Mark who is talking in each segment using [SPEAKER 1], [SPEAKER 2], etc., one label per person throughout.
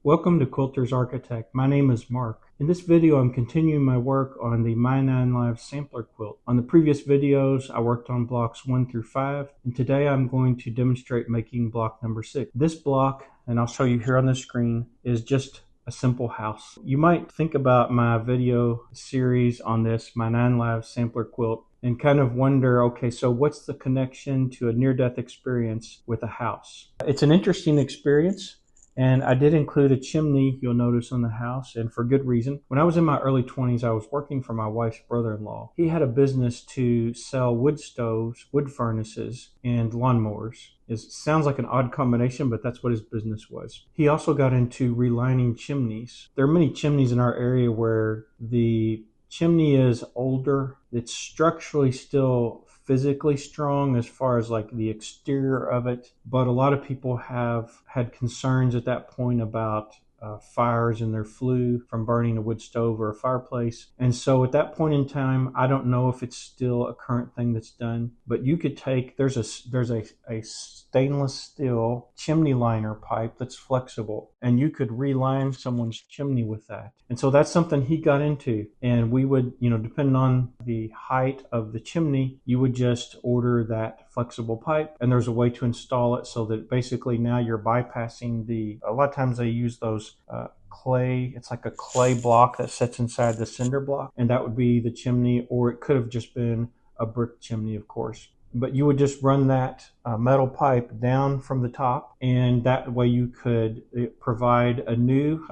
[SPEAKER 1] Welcome to Quilter's Architect. My name is Mark. In this video, I'm continuing my work on the My 9 Live sampler quilt. On the previous videos, I worked on blocks 1 through 5, and today I'm going to demonstrate making block number 6. This block, and I'll show you here on the screen, is just a simple house. You might think about my video series on this, My 9 Live sampler quilt, and kind of wonder, okay, so what's the connection to a near-death experience with a house? It's an interesting experience. And I did include a chimney, you'll notice, on the house, and for good reason. When I was in my early 20s, I was working for my wife's brother-in-law. He had a business to sell wood stoves, wood furnaces, and lawnmowers. It sounds like an odd combination, but that's what his business was. He also got into relining chimneys. There are many chimneys in our area where the chimney is older. It's structurally still physically strong as far as like the exterior of it, but a lot of people have had concerns at that point about fires in their flue from burning a wood stove or a fireplace. And so at that point in time, I don't know if it's still a current thing that's done, but you could take, there's a stainless steel chimney liner pipe that's flexible, and you could reline someone's chimney with that. And so that's something he got into, and we would, depending on the height of the chimney, you would just order that flexible pipe, and there's a way to install it so that basically now you're bypassing a lot of times they use those clay, it's like a clay block that sits inside the cinder block, and that would be the chimney, or it could have just been a brick chimney, of course. But you would just run that metal pipe down from the top, and that way you could provide a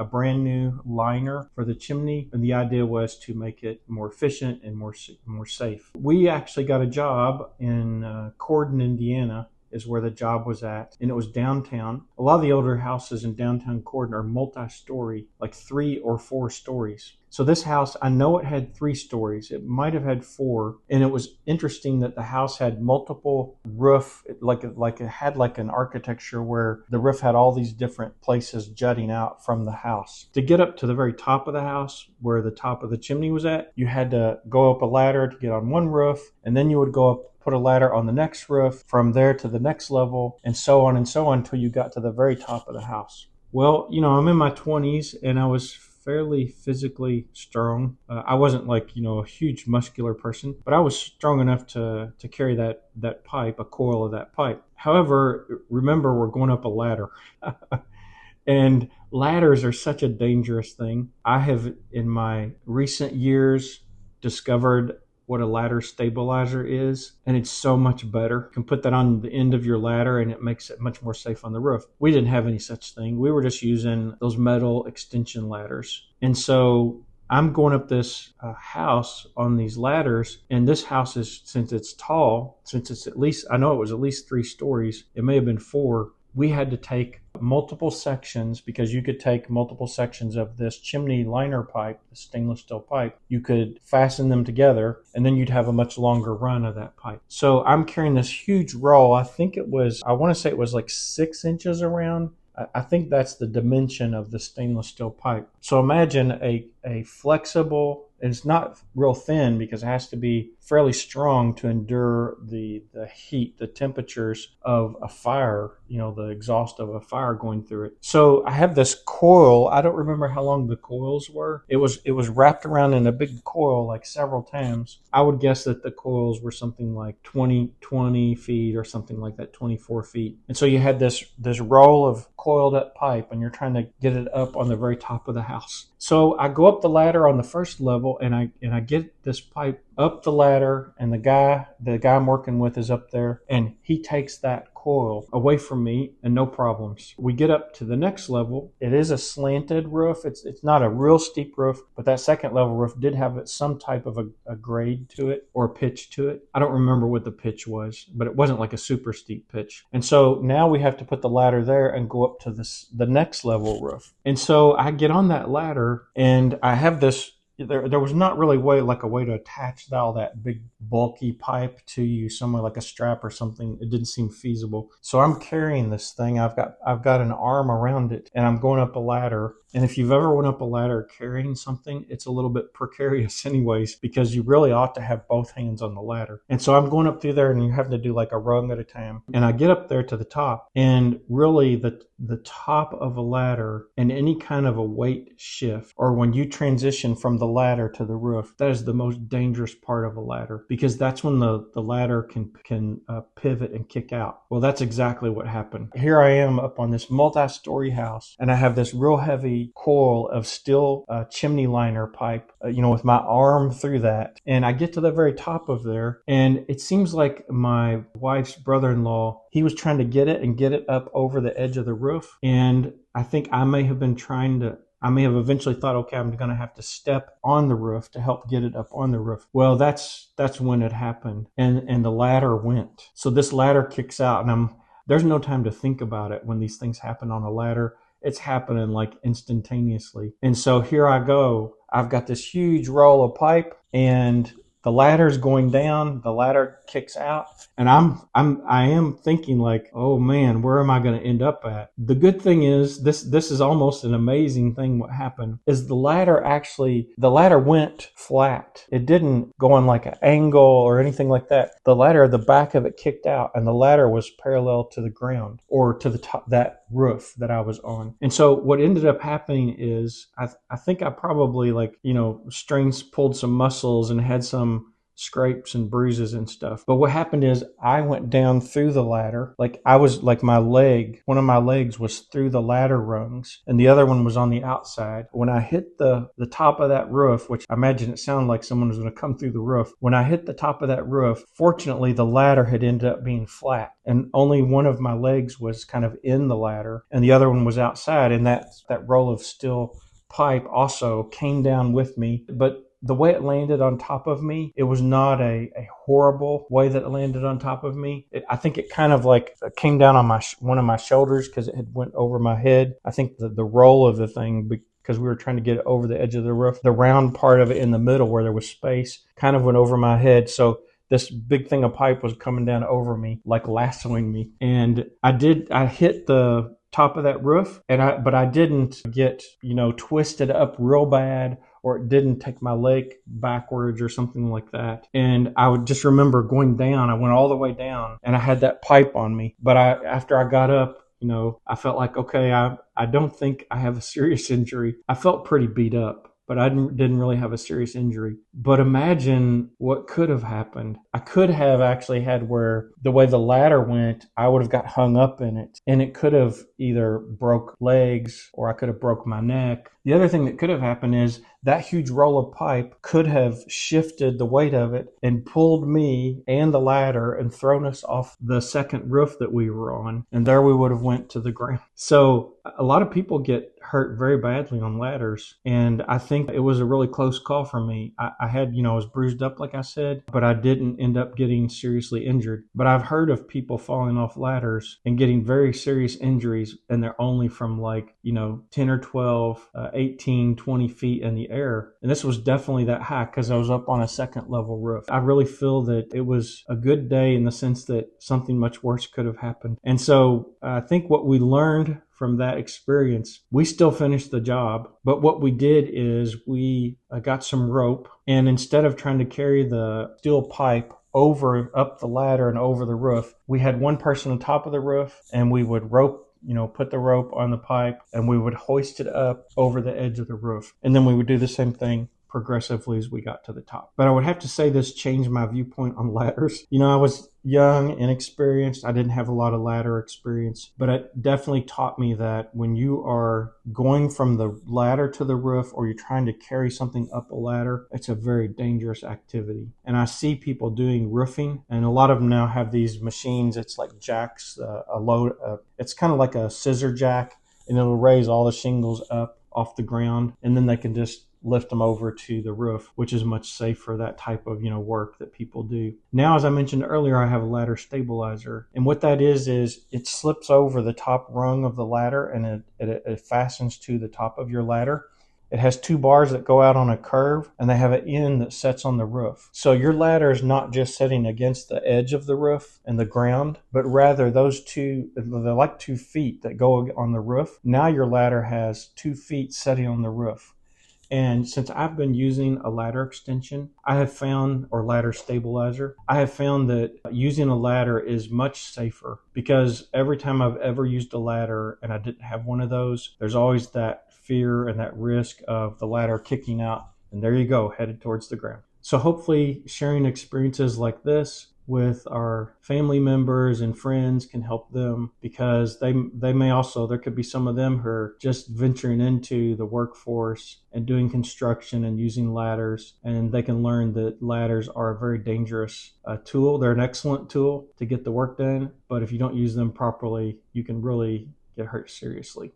[SPEAKER 1] brand new liner for the chimney. And the idea was to make it more efficient and more safe. We actually got a job in Corden, Indiana, is where the job was at, and it was downtown. A lot of the older houses in downtown Corden are multi-story, like 3 or 4 stories. So this house, I know it had 3 stories. It might have had 4, and it was interesting that the house had multiple roof, like it had like an architecture where the roof had all these different places jutting out from the house. To get up to the very top of the house, where the top of the chimney was at, you had to go up a ladder to get on one roof, and then you would go up, put a ladder on the next roof, from there to the next level, and so on until you got to the very top of the house. Well, I'm in my 20s, and I was fairly physically strong. I wasn't like, a huge muscular person, but I was strong enough to carry that pipe, a coil of that pipe. However, remember, we're going up a ladder. And ladders are such a dangerous thing. I have, in my recent years, discovered what a ladder stabilizer is, and it's so much better. You can put that on the end of your ladder, and it makes it much more safe on the roof. We didn't have any such thing. We were just using those metal extension ladders. And so I'm going up this house on these ladders, and this house is, since it's tall, since it's at least, I know it was at least 3 stories, it may have been 4, we had to take multiple sections, because you could take multiple sections of this chimney liner pipe, the stainless steel pipe. You could fasten them together, and then you'd have a much longer run of that pipe. So I'm carrying this huge roll. I want to say it was like 6 inches around. I think that's the dimension of the stainless steel pipe. So imagine a flexible, and it's not real thin because it has to be fairly strong to endure the heat, the temperatures of a fire, the exhaust of a fire going through it. So I have this coil. I don't remember how long the coils were. It was wrapped around in a big coil like several times. I would guess that the coils were something like 20 feet or something like that, 24 feet. And so you had this roll of coiled up pipe, and you're trying to get it up on the very top of the house. So I go up the ladder on the first level, and I get this pipe up the ladder, and the guy I'm working with is up there, and he takes that coil away from me, and no problems. We get up to the next level. It is a slanted roof. It's not a real steep roof, but that second level roof did have some type of a grade to it, or a pitch to it. I don't remember what the pitch was, but it wasn't like a super steep pitch. And so now we have to put the ladder there and go up to the next level roof. And so I get on that ladder, and I have this, there was not really a way to attach all that big bulky pipe to you somewhere, like a strap or something. It didn't seem feasible. So I'm carrying this thing. I've got an arm around it, and I'm going up a ladder, And if you've ever went up a ladder carrying something, it's a little bit precarious anyways, because you really ought to have both hands on the ladder. And so I'm going up through there and you have to do like a rung at a time. And I get up there to the top, and really the top of a ladder and any kind of a weight shift, or when you transition from the ladder to the roof, that is the most dangerous part of a ladder, because that's when the ladder can pivot and kick out. Well, that's exactly what happened. Here I am up on this multi-story house, and I have this real heavy coil of steel chimney liner pipe, with my arm through that. And I get to the very top of there, and it seems like my wife's brother-in-law, he was trying to get it up over the edge of the roof. And I think I may have eventually thought, okay, I'm going to have to step on the roof to help get it up on the roof. Well, that's when it happened. And the ladder went. So this ladder kicks out, and there's no time to think about it when these things happen on a ladder. It's happening like instantaneously. And so here I go. I've got this huge roll of pipe, and the ladder's going down, the ladder kicks out, and I am thinking like, oh man, where am I going to end up at? The good thing is, this is almost an amazing thing. What happened is the ladder went flat. It didn't go on like an angle or anything like that. The ladder, the back of it kicked out, and the ladder was parallel to the ground, or to the top, that roof that I was on. And so what ended up happening is I think I probably pulled some muscles and had some scrapes and bruises and stuff. But what happened is I went down through the ladder. One of my legs was through the ladder rungs, and the other one was on the outside. When I hit the top of that roof, which I imagine it sounded like someone was going to come through the roof. When I hit the top of that roof, fortunately the ladder had ended up being flat, and only one of my legs was kind of in the ladder and the other one was outside, and that roll of steel pipe also came down with me. But the way it landed on top of me, it was not a horrible way that it landed on top of me. I think it kind of like came down on one of my shoulders because it had went over my head. I think the roll of the thing, because we were trying to get it over the edge of the roof, the round part of it in the middle where there was space kind of went over my head. So this big thing of pipe was coming down over me, like lassoing me. And I hit the top of that roof, but I didn't get, twisted up real bad, or it didn't take my leg backwards or something like that. And I would just remember going down. I went all the way down, and I had that pipe on me. But after I got up, I felt like, okay, I don't think I have a serious injury. I felt pretty beat up, but I didn't really have a serious injury. But imagine what could have happened. I could have actually had where the way the ladder went, I would have got hung up in it, and it could have either broke legs, or I could have broke my neck. The other thing that could have happened is that huge roll of pipe could have shifted the weight of it and pulled me and the ladder and thrown us off the second roof that we were on, and there we would have went to the ground. So a lot of people get hurt very badly on ladders, and I think it was a really close call for me. I had, I was bruised up, like I said, but I didn't end up getting seriously injured. But I've heard of people falling off ladders and getting very serious injuries, and they're only from 10 or 12, 18, 20 feet in the air. And this was definitely that high because I was up on a second level roof. I really feel that it was a good day in the sense that something much worse could have happened. And so I think what we learned from that experience, we still finished the job, but what we did is we got some rope, and instead of trying to carry the steel pipe up the ladder and over the roof, we had one person on top of the roof, and we would put the rope on the pipe, and we would hoist it up over the edge of the roof. And then we would do the same thing progressively as we got to the top. But I would have to say this changed my viewpoint on ladders. I was young, inexperienced. I didn't have a lot of ladder experience, but it definitely taught me that when you are going from the ladder to the roof, or you're trying to carry something up a ladder, it's a very dangerous activity. And I see people doing roofing, and a lot of them now have these machines. It's like jacks, it's kind of like a scissor jack, and it'll raise all the shingles up off the ground, and then they can just lift them over to the roof, which is much safer, that type of work that people do. Now, as I mentioned earlier, I have a ladder stabilizer, and what that is it slips over the top rung of the ladder, and it fastens to the top of your ladder. It has two bars that go out on a curve, and they have an end that sets on the roof. So your ladder is not just setting against the edge of the roof and the ground, but rather those two, they're like 2 feet that go on the roof. Now your ladder has 2 feet setting on the roof. And since I've been using a ladder extension, I have found, or ladder stabilizer, I have found that using a ladder is much safer, because every time I've ever used a ladder and I didn't have one of those, there's always that fear and that risk of the ladder kicking out. And there you go, headed towards the ground. So hopefully sharing experiences like this with our family members and friends can help them, because they may also, there could be some of them who are just venturing into the workforce and doing construction and using ladders, and they can learn that ladders are a very dangerous tool. They're an excellent tool to get the work done, but if you don't use them properly, you can really get hurt seriously.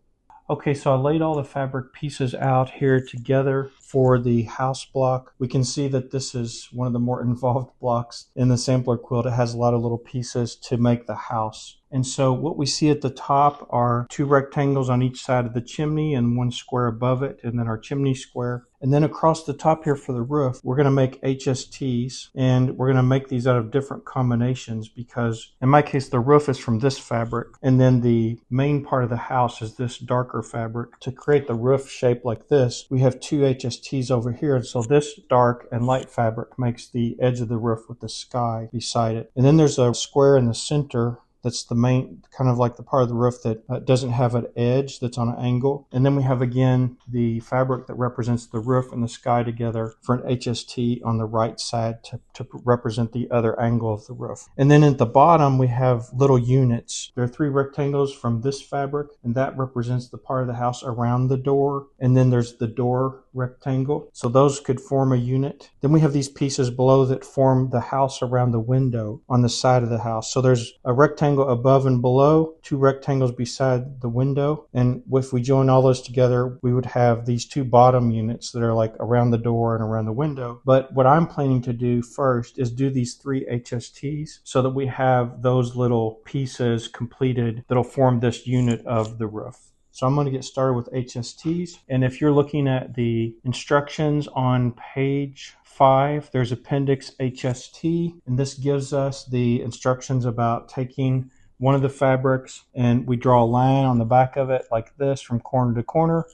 [SPEAKER 1] Okay, so I laid all the fabric pieces out here together for the house block. We can see that this is one of the more involved blocks in the sampler quilt. It has a lot of little pieces to make the house. And so what we see at the top are 2 rectangles on each side of the chimney and 1 square above it, and then our chimney square. And then across the top here for the roof, we're going to make HSTs, and we're going to make these out of different combinations, because in my case the roof is from this fabric, and then the main part of the house is this darker fabric. To create the roof shape like this, we have 2 HSTs over here, and so this dark and light fabric makes the edge of the roof with the sky beside it. And then there's a square in the center that's the main, kind of like the part of the roof that doesn't have an edge, that's on an angle. And then we have again the fabric that represents the roof and the sky together for an HST on the right side to represent the other angle of the roof. And then at the bottom we have little units. There are 3 rectangles from this fabric, and that represents the part of the house around the door. And then there's the door rectangle, so those could form a unit. Then we have these pieces below that form the house around the window on the side of the house. So there's a rectangle above and below, 2 rectangles beside the window, and if we join all those together, we would have these 2 bottom units that are like around the door and around the window. But what I'm planning to do first is do these 3 HSTs so that we have those little pieces completed that'll form this unit of the roof. So I'm going to get started with HSTs. And if you're looking at the instructions on page 5, there's Appendix HST, and this gives us the instructions about taking one of the fabrics, and we draw a line on the back of it like this from corner to corner,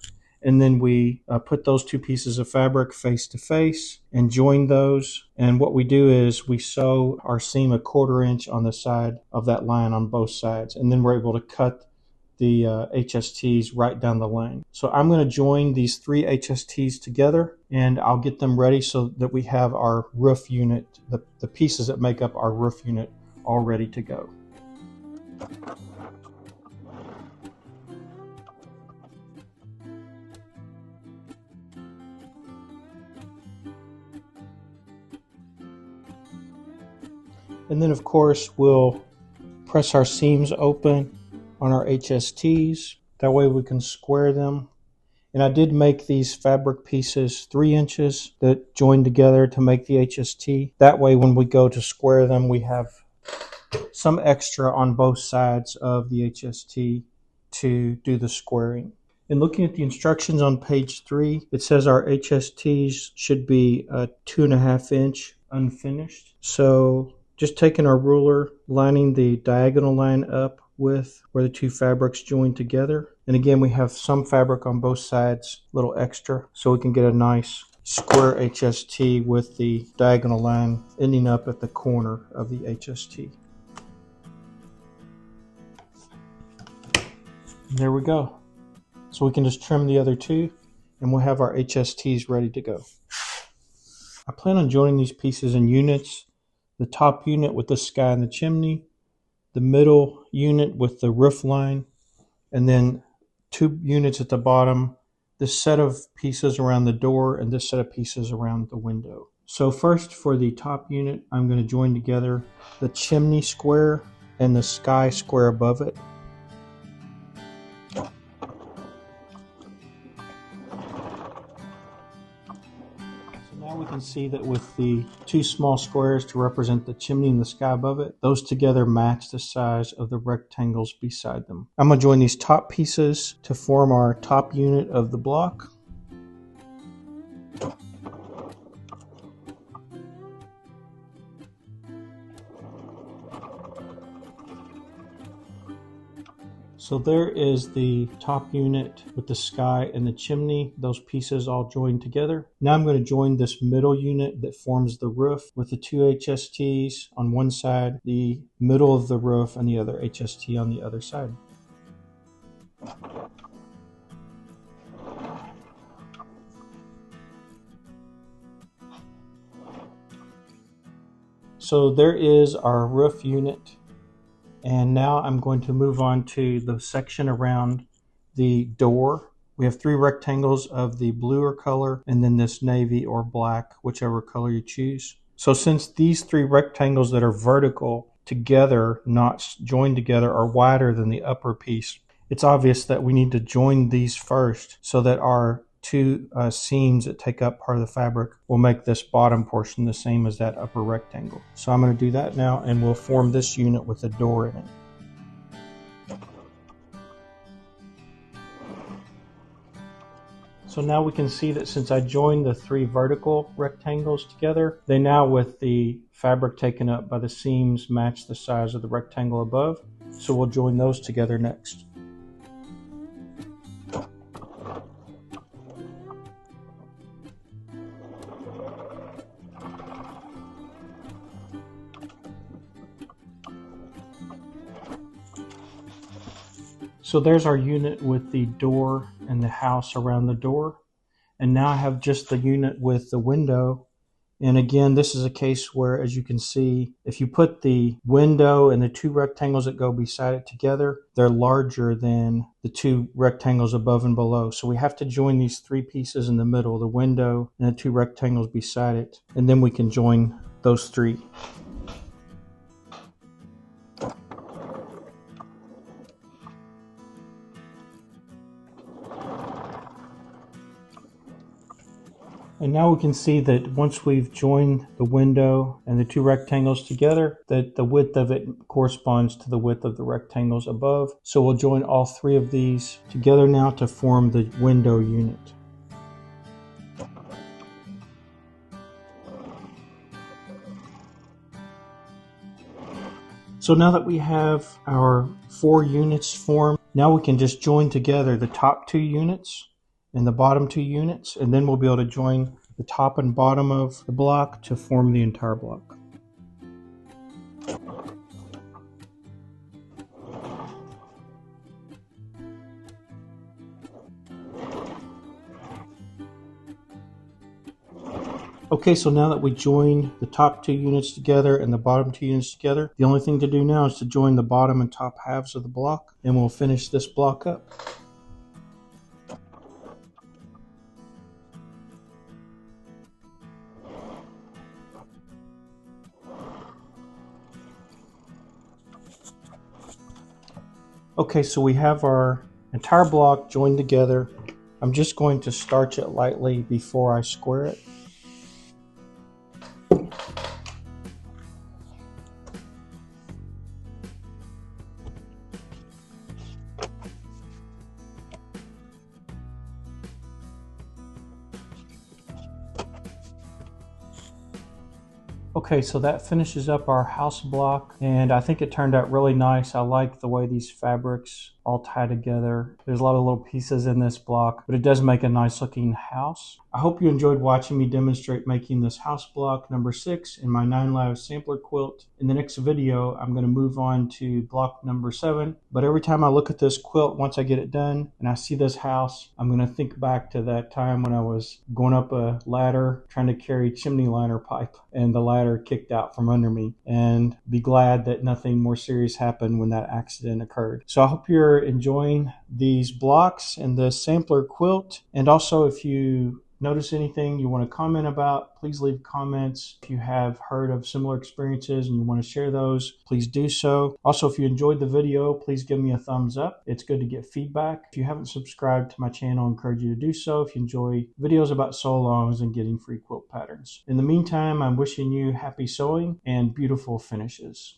[SPEAKER 1] and then we put those 2 pieces of fabric face to face and join those. And what we do is we sew our seam 1/4 inch on the side of that line on both sides, and then we're able to cut the HSTs right down the line. So I'm going to join these 3 HSTs together, and I'll get them ready so that we have our roof unit, the pieces that make up our roof unit, all ready to go. And then of course we'll press our seams open on our HSTs. That way we can square them. And I did make these fabric pieces 3 inches that join together to make the HST. That way when we go to square them, we have some extra on both sides of the HST to do the squaring. And looking at the instructions on page 3, it says our HSTs should be 2.5 inch unfinished. So just taking our ruler, lining the diagonal line up with where the 2 fabrics join together. And again, we have some fabric on both sides, a little extra, so we can get a nice square HST with the diagonal line ending up at the corner of the HST. And there we go. So we can just trim the other 2, and we'll have our HSTs ready to go. I plan on joining these pieces in units. The top unit with the sky and the chimney, the middle unit with the roof line, and then 2 units at the bottom, this set of pieces around the door and this set of pieces around the window. So first, for the top unit, I'm going to join together the chimney square and the sky square above it. Now we can see that with the 2 small squares to represent the chimney and the sky above it, those together match the size of the rectangles beside them. I'm going to join these top pieces to form our top unit of the block. So there is the top unit with the sky and the chimney, those pieces all joined together. Now I'm going to join this middle unit that forms the roof with the two HSTs on one side, the middle of the roof, and the other HST on the other side. So there is our roof unit. And now I'm going to move on to the section around the door. We have three rectangles of the bluer color and then this navy or black, whichever color you choose. So since these three rectangles that are vertical together, not joined together, are wider than the upper piece, it's obvious that we need to join these first so that our two seams that take up part of the fabric will make this bottom portion the same as that upper rectangle. So I'm going to do that now, and we'll form this unit with a door in it. So now we can see that since I joined the three vertical rectangles together, they now, with the fabric taken up by the seams, match the size of the rectangle above. So we'll join those together next. So there's our unit with the door and the house around the door. And now I have just the unit with the window. And again, this is a case where, as you can see, if you put the window and the two rectangles that go beside it together, they're larger than the two rectangles above and below. So we have to join these three pieces in the middle, the window and the two rectangles beside it. And then we can join those three. And now we can see that once we've joined the window and the two rectangles together, that the width of it corresponds to the width of the rectangles above. So we'll join all three of these together now to form the window unit. So now that we have our four units formed, now we can just join together the top two units and the bottom two units, and then we'll be able to join the top and bottom of the block to form the entire block. Okay, so now that we joined the top two units together and the bottom two units together, the only thing to do now is to join the bottom and top halves of the block, and we'll finish this block up. Okay, so we have our entire block joined together. I'm just going to starch it lightly before I square it. Okay, so that finishes up our house block, and I think it turned out really nice. I like the way these fabrics all tie together. There's a lot of little pieces in this block, but it does make a nice looking house. I hope you enjoyed watching me demonstrate making this house block number 6 in my 9 Live sampler quilt. In the next video, I'm going to move on to block number 7, but every time I look at this quilt, once I get it done and I see this house, I'm going to think back to that time when I was going up a ladder trying to carry chimney liner pipe, and the ladder kicked out from under me, and be glad that nothing more serious happened when that accident occurred. So I hope you're enjoying these blocks and the sampler quilt, and also if you notice anything you want to comment about, please leave comments. If you have heard of similar experiences and you want to share those, please do so. Also, if you enjoyed the video, please give me a thumbs up. It's good to get feedback. If you haven't subscribed to my channel, I encourage you to do so if you enjoy videos about sew-alongs and getting free quilt patterns. In the meantime, I'm wishing you happy sewing and beautiful finishes.